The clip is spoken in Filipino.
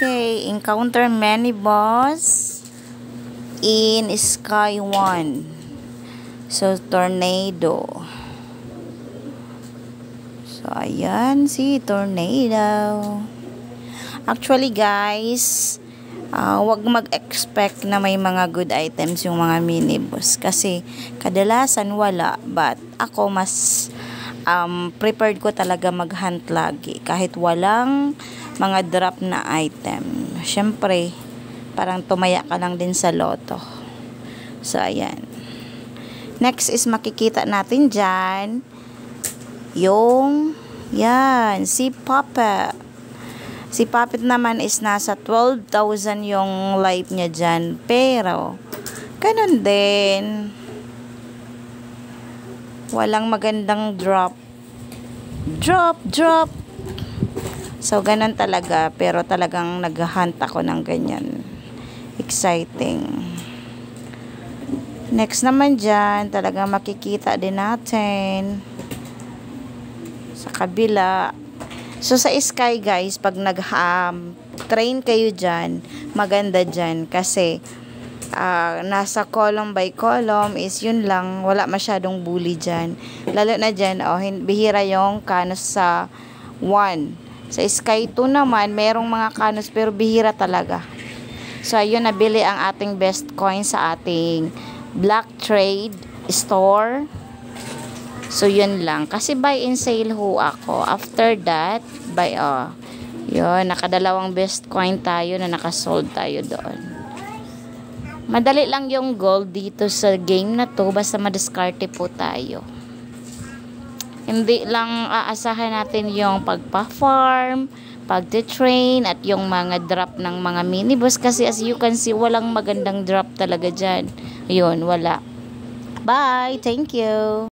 Okay, encounter many boss in Sky 1. So, tornado. So, ayan, si tornado. Actually, guys, wag mag-expect na may mga good items yung mga minibus. Kasi, kadalasan wala. But, ako mas prepared ko talaga mag-hunt lagi. Kahit walang mga drop na item. Syempre, parang tumaya ka lang din sa loto. So, ayan. Next is makikita natin dyan yung yan, si Puppet. Si Puppet naman is nasa 12,000 yung life niya dyan. Pero, ganun din. Walang magandang drop. Drop. So, ganun talaga. Pero talagang nag-hunt ako ng ganyan. Exciting. Next naman dyan, talagang makikita din natin sa kabila. So, sa Sky, guys, pag nag-train kayo dyan, maganda dyan. Kasi, nasa column by column is yun lang. Wala masyadong bully dyan. Lalo na dyan, bihira yung kanos sa 1. Sa Sky 2 naman, merong mga kanos pero bihira talaga. So, ayun, nabili ang ating best coin sa ating Black Trade Store. So, yun lang. Kasi buy and sale ho ako. After that, yun, nakadalawang best coin tayo na nakasold tayo doon. Madali lang yung gold dito sa game na to. Basta madiskarte po tayo. Hindi lang aasahan natin yung pagpa-farm, pagte-train, at yung mga drop ng mga minibus. Kasi as you can see, walang magandang drop talaga dyan. Ayun, wala. Bye! Thank you!